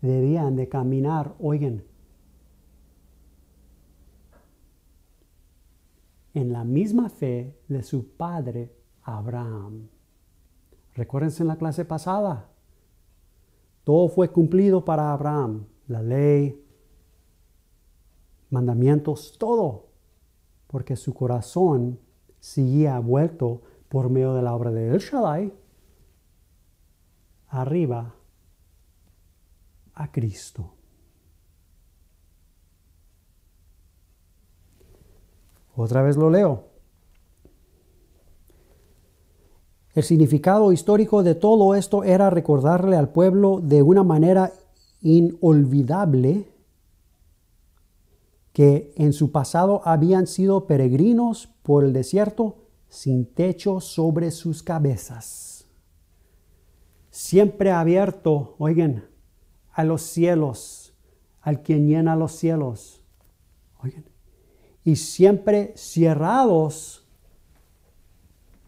debían de caminar, oigan, en la misma fe de su padre Abraham. Recuérdense en la clase pasada, todo fue cumplido para Abraham, la ley, mandamientos, todo, porque su corazón seguía vuelto por medio de la obra de El Shaddai arriba a Cristo. Otra vez lo leo. El significado histórico de todo esto era recordarle al pueblo de una manera inolvidable que en su pasado habían sido peregrinos por el desierto, sin techo sobre sus cabezas. Siempre abierto, oigan, a los cielos, al quien llena los cielos. Oigan, y siempre cerrados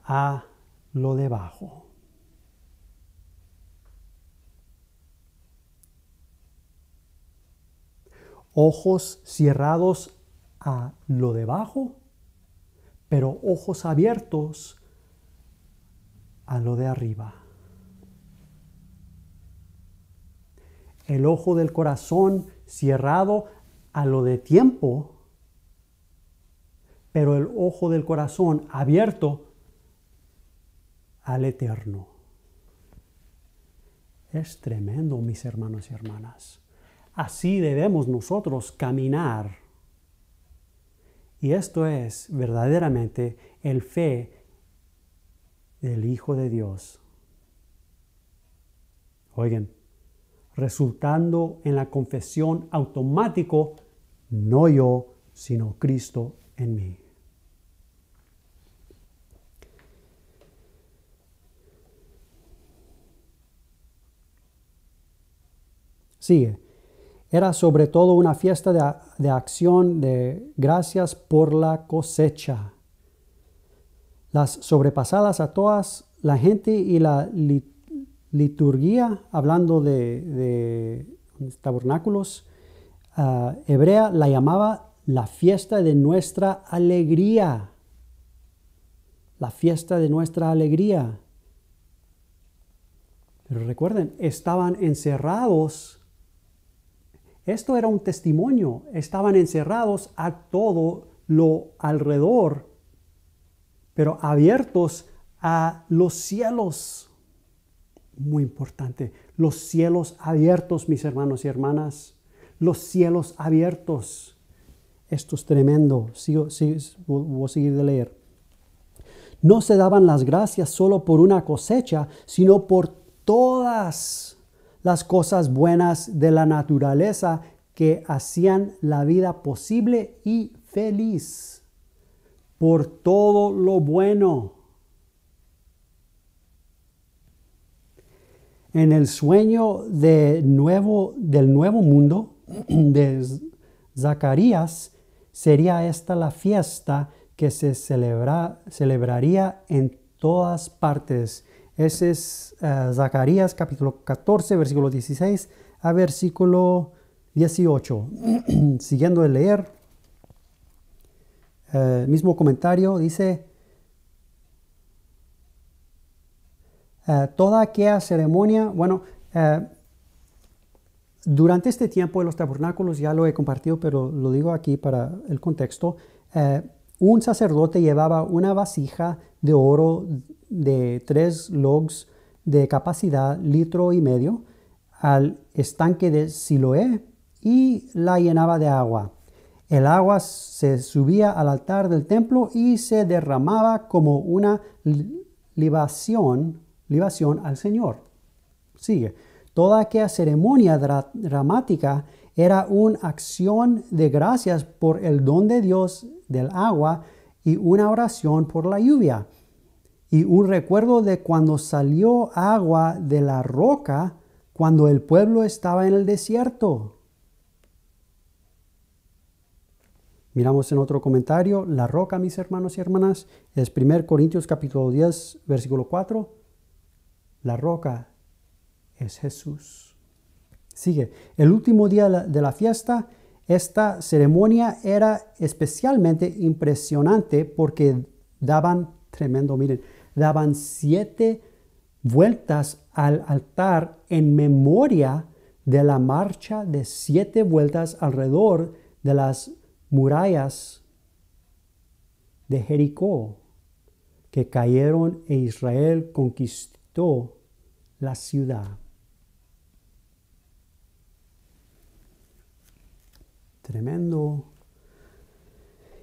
a lo debajo. Ojos cerrados a lo debajo, pero ojos abiertos a lo de arriba. El ojo del corazón cerrado a lo de tiempo, pero el ojo del corazón abierto al eterno. Es tremendo, mis hermanos y hermanas. Así debemos nosotros caminar. Y esto es verdaderamente el fe del Hijo de Dios. Oigan, resultando en la confesión automático, no yo, sino Cristo en mí. Sigue. Era sobre todo una fiesta de acción de gracias por la cosecha. Las sobrepasadas a todas la gente y la liturgia, hablando de tabernáculos, hebrea la llamaba la fiesta de nuestra alegría. La fiesta de nuestra alegría. Pero recuerden, estaban encerrados. Esto era un testimonio. Estaban encerrados a todo lo alrededor, pero abiertos a los cielos. Muy importante. Los cielos abiertos, mis hermanos y hermanas. Los cielos abiertos. Esto es tremendo. Voy a seguir de leer. No se daban las gracias solo por una cosecha, sino por todas las cosas buenas de la naturaleza que hacían la vida posible y feliz. Por todo lo bueno. En el sueño del nuevo mundo de Zacarías, sería esta la fiesta que se celebraría en todas partes. Ese es Zacarías capítulo 14, versículo 16 a versículo 18. Siguiendo de leer, mismo comentario dice, toda aquella ceremonia, durante este tiempo de los tabernáculos, ya lo he compartido, pero lo digo aquí para el contexto, un sacerdote llevaba una vasija de oro de 3 logs de capacidad, 1,5 litros, al estanque de Siloé y la llenaba de agua. El agua se subía al altar del templo y se derramaba como una libación al Señor. Sigue. Toda aquella ceremonia dramática era una acción de gracias por el don de Dios del agua y una oración por la lluvia. Y un recuerdo de cuando salió agua de la roca cuando el pueblo estaba en el desierto. Miramos en otro comentario, la roca, mis hermanos y hermanas, es 1 Corintios capítulo 10, versículo 4. La roca es Jesús. Sigue. El último día de la fiesta, esta ceremonia era especialmente impresionante porque daban 7 vueltas al altar en memoria de la marcha de 7 vueltas alrededor de las murallas de Jericó que cayeron e Israel conquistó la ciudad. Tremendo.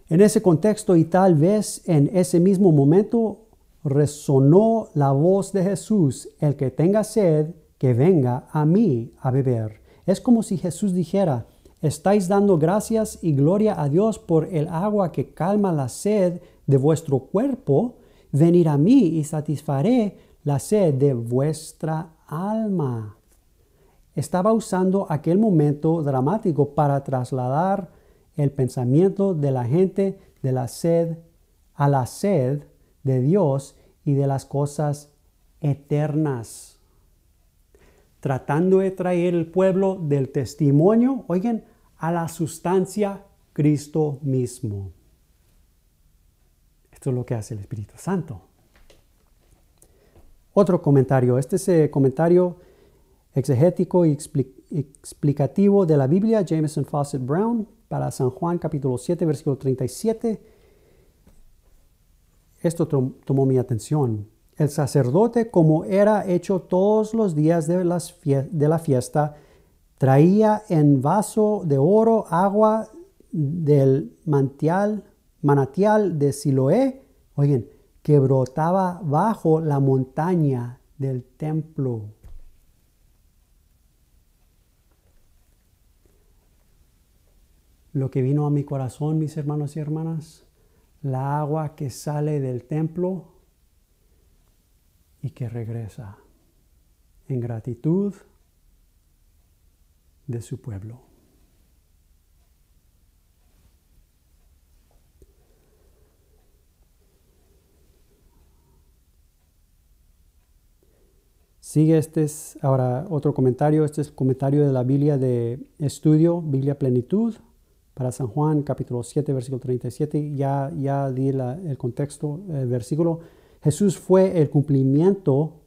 En ese contexto y tal vez en ese mismo momento resonó la voz de Jesús: el que tenga sed, que venga a mí a beber. Es como si Jesús dijera: estáis dando gracias y gloria a Dios por el agua que calma la sed de vuestro cuerpo, venid a mí y satisfaré la sed de vuestra alma. Estaba usando aquel momento dramático para trasladar el pensamiento de la gente de la sed a la sed de Dios y de las cosas eternas. Tratando de traer el pueblo del testimonio, oigan, a la sustancia Cristo mismo. Esto es lo que hace el Espíritu Santo. Otro comentario. Este es el comentario exegético y explicativo de la Biblia, Jameson Fawcett Brown, para San Juan capítulo 7, versículo 37. Esto tomó mi atención. El sacerdote, como era hecho todos los días de la fiesta, traía en vaso de oro agua del manantial de Siloé, oigan, que brotaba bajo la montaña del templo. Lo que vino a mi corazón, mis hermanos y hermanas, la agua que sale del templo y que regresa en gratitud de su pueblo. Sigue ahora otro comentario. Este es el comentario de la Biblia de estudio, Biblia Plenitud, para San Juan, capítulo 7, versículo 37. Ya di el contexto, el versículo. Jesús fue el cumplimiento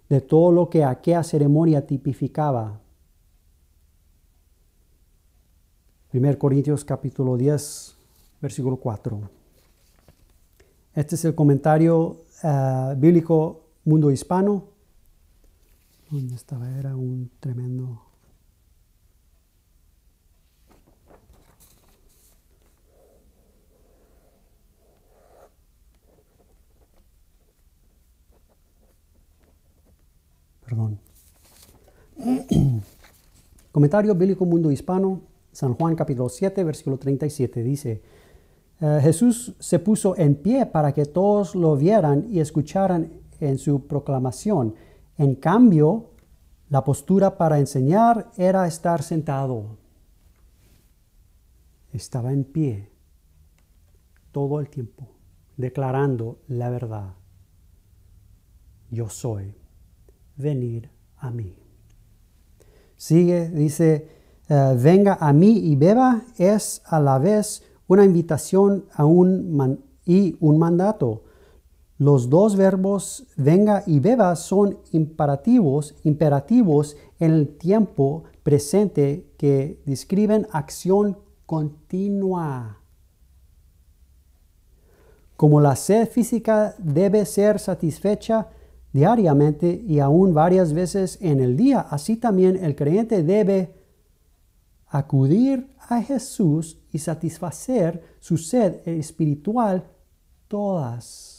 de todo lo que aquella ceremonia tipificaba. 1 Corintios, capítulo 10, versículo 4. Este es el comentario bíblico Mundo Hispano. ¿Dónde estaba? Era un tremendo... Perdón. Comentario bíblico Mundo Hispano, San Juan capítulo 7, versículo 37. Dice, Jesús se puso en pie para que todos lo vieran y escucharan en su proclamación. En cambio, la postura para enseñar era estar sentado. Estaba en pie todo el tiempo, declarando la verdad. Yo soy, venid a mí. Sigue, dice, venga a mí y beba, es a la vez una invitación y un mandato. Los dos verbos venga y beba son imperativos en el tiempo presente que describen acción continua. Como la sed física debe ser satisfecha diariamente y aún varias veces en el día, así también el creyente debe acudir a Jesús y satisfacer su sed espiritual todos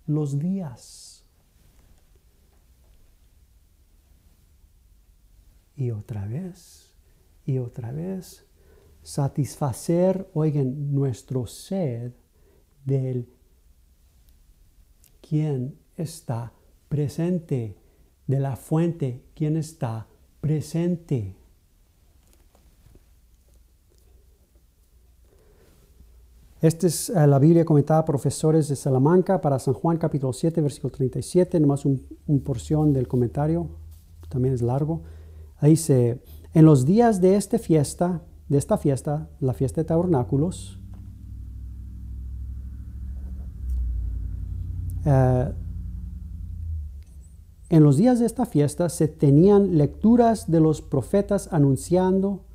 los días. Y otra vez, satisfacer, oigan, nuestro sed del quien está presente, de la fuente, quien está presente. Esta es la Biblia comentada por profesores de Salamanca para San Juan capítulo 7, versículo 37, nomás una porción del comentario, también es largo. Ahí dice, en los días de esta fiesta, la fiesta de tabernáculos, en los días de esta fiesta se tenían lecturas de los profetas anunciando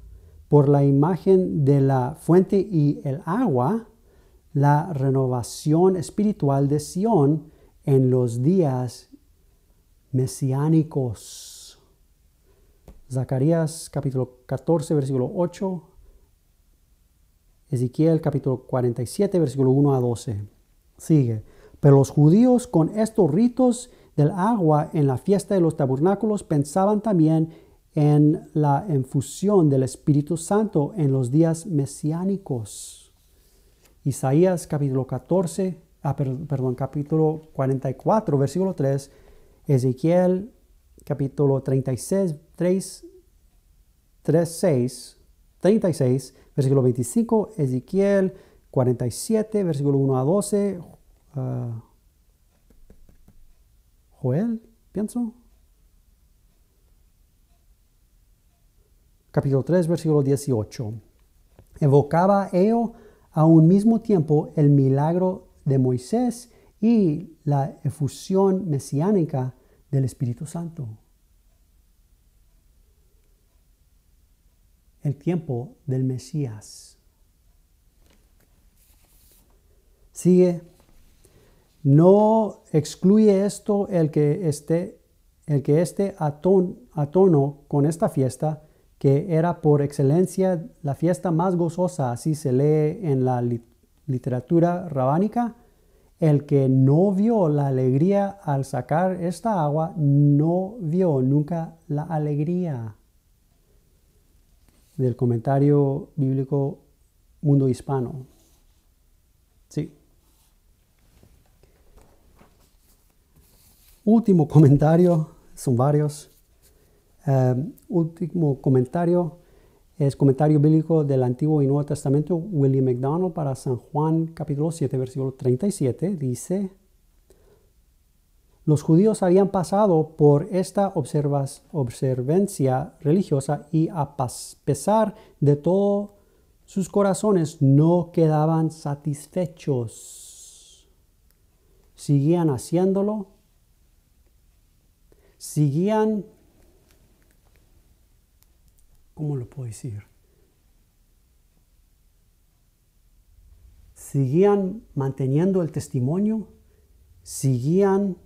por la imagen de la fuente y el agua la renovación espiritual de Sión en los días mesiánicos. Zacarías capítulo 14, versículo 8. Ezequiel capítulo 47, versículo 1 a 12. Sigue. Pero los judíos con estos ritos del agua en la fiesta de los tabernáculos pensaban también en la infusión del Espíritu Santo en los días mesiánicos. Isaías capítulo 44, versículo 3, Ezequiel capítulo 36, 36, versículo 25, Ezequiel 47, versículo 1 a 12, Joel, pienso. Capítulo 3, versículo 18. Evocaba ello a un mismo tiempo el milagro de Moisés y la efusión mesiánica del Espíritu Santo. El tiempo del Mesías. Sigue. No excluye esto el que esté a tono con esta fiesta, que era por excelencia la fiesta más gozosa, así se lee en la literatura rabánica. El que no vio la alegría al sacar esta agua, no vio nunca la alegría. Del comentario bíblico Mundo Hispano. Sí. Último comentario, son varios. Último comentario es comentario bíblico del Antiguo y Nuevo Testamento, William MacDonald, para San Juan capítulo 7, versículo 37, dice: los judíos habían pasado por esta observancia religiosa y a pesar de todo sus corazones no quedaban satisfechos. Seguían haciéndolo. Seguían, ¿cómo lo puedo decir? Seguían manteniendo el testimonio, seguían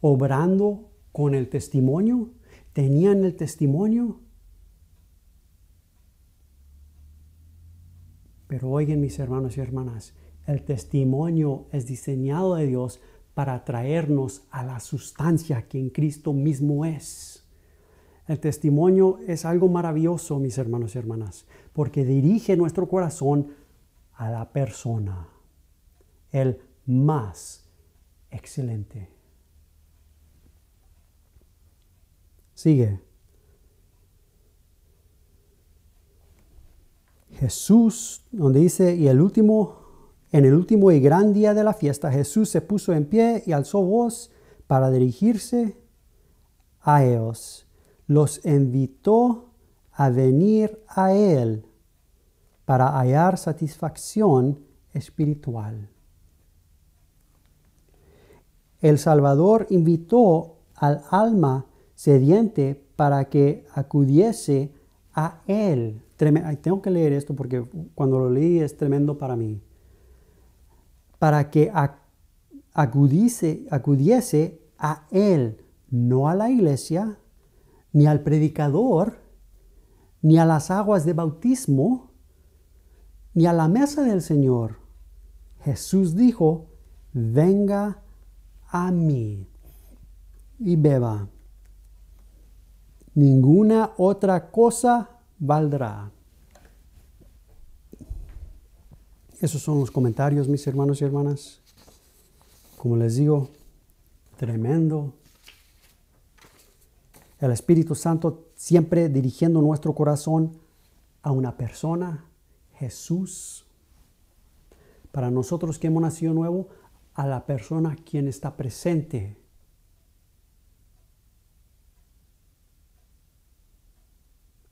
obrando con el testimonio, tenían el testimonio. Pero oigan, mis hermanos y hermanas, el testimonio es diseñado de Dios para traernos a la sustancia que en Cristo mismo es. El testimonio es algo maravilloso, mis hermanos y hermanas, porque dirige nuestro corazón a la persona, el más excelente. Sigue. Jesús, donde dice, en el último y gran día de la fiesta, Jesús se puso en pie y alzó voz para dirigirse a ellos. Los invitó a venir a Él para hallar satisfacción espiritual. El Salvador invitó al alma sediente para que acudiese a Él. Tengo que leer esto porque cuando lo leí es tremendo para mí. Para que acudiese a Él, no a la iglesia, ni al predicador, ni a las aguas de bautismo, ni a la mesa del Señor. Jesús dijo: venga a mí y beba. Ninguna otra cosa valdrá. Esos son los comentarios, mis hermanos y hermanas. Como les digo, tremendo. El Espíritu Santo siempre dirigiendo nuestro corazón a una persona, Jesús. Para nosotros que hemos nacido nuevo, a la persona quien está presente.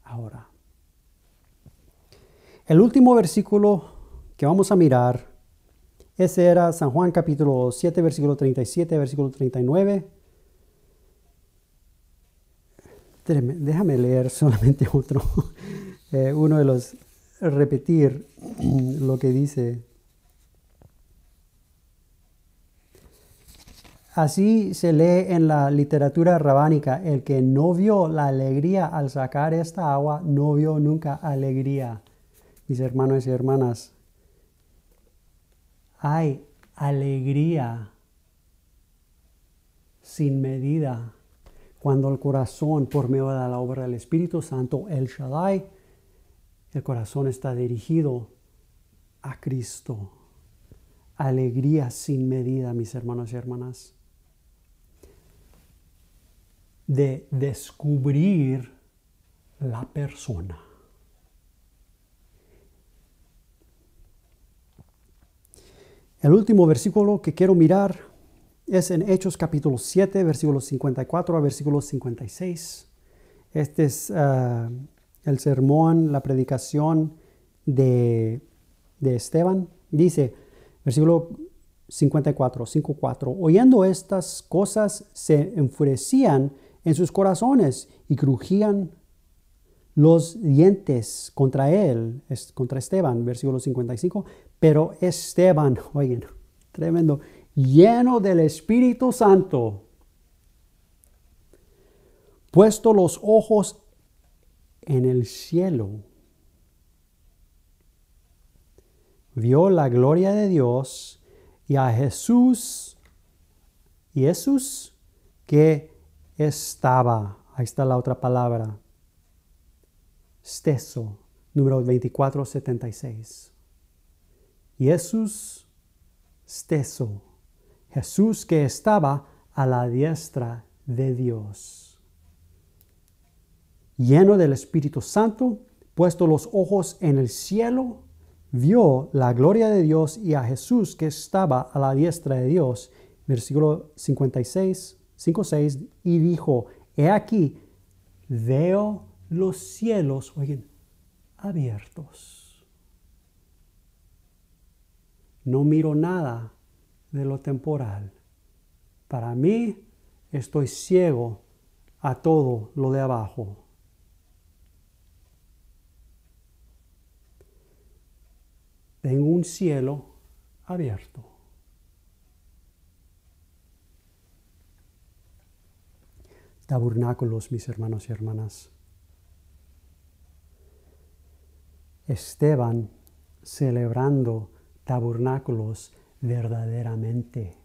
Ahora, el último versículo que vamos a mirar, ese era San Juan capítulo 7, versículo 37, versículo 39. Déjame leer solamente otro, uno de los, repetir lo que dice. Así se lee en la literatura rabánica: el que no vio la alegría al sacar esta agua, no vio nunca alegría. Mis hermanos y hermanas, hay alegría sin medida Cuando el corazón, por medio de la obra del Espíritu Santo, el Shaddai, el corazón está dirigido a Cristo. Alegría sin medida, mis hermanos y hermanas, de descubrir la persona. El último versículo que quiero mirar es en Hechos capítulo 7, versículos 54 a versículos 56. Este es el sermón, la predicación de Esteban. Dice, versículo 54, 5:4. Oyendo estas cosas, se enfurecían en sus corazones y crujían los dientes contra él, contra Esteban, versículo 55. Pero Esteban, oigan, tremendo, lleno del Espíritu Santo, puesto los ojos en el cielo, vio la gloria de Dios y a Jesús, que estaba, ahí está la otra palabra, steso, número 2476. Jesús steso, Jesús que estaba a la diestra de Dios. Lleno del Espíritu Santo, puesto los ojos en el cielo, vio la gloria de Dios y a Jesús que estaba a la diestra de Dios. Versículo 56, 5:6, y dijo, he aquí, veo los cielos, oigan, abiertos. No miro nada de lo temporal. Para mí, estoy ciego a todo lo de abajo. Tengo un cielo abierto. Tabernáculos, mis hermanos y hermanas. Esteban celebrando tabernáculos verdaderamente.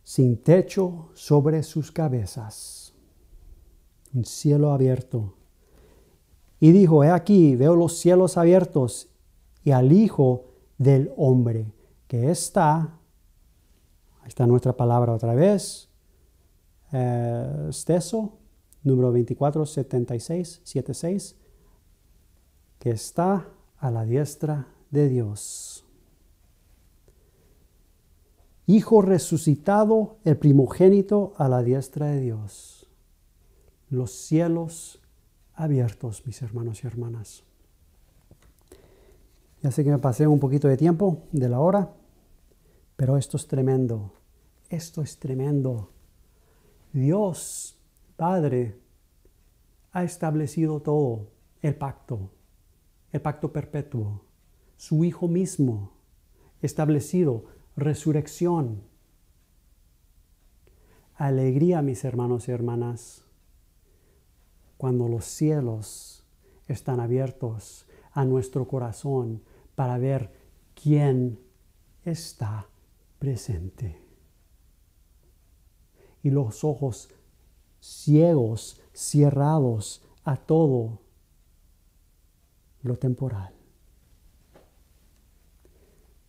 Sin techo sobre sus cabezas, un cielo abierto. Y dijo, he aquí, veo los cielos abiertos y al Hijo del Hombre, que está, ahí está nuestra palabra otra vez, steso, número 2476, que está a la diestra de Dios. Hijo resucitado, el primogénito a la diestra de Dios. Los cielos abiertos, mis hermanos y hermanas. Ya sé que me pasé un poquito de tiempo de la hora, pero esto es tremendo. Esto es tremendo. Dios, Padre, ha establecido todo, el pacto perpetuo. Su Hijo mismo, establecido, resurrección. Alegría, mis hermanos y hermanas, cuando los cielos están abiertos a nuestro corazón para ver quién está presente. Y los ojos ciegos, cerrados a todo lo temporal.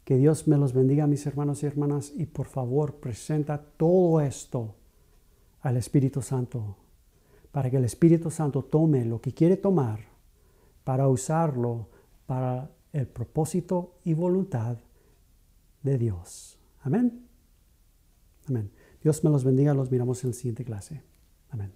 Que Dios me los bendiga, mis hermanos y hermanas, y por favor presenta todo esto al Espíritu Santo, para que el Espíritu Santo tome lo que quiere tomar para usarlo para el propósito y voluntad de Dios. Amén. Amén. Dios me los bendiga. Los miramos en la siguiente clase. Amén.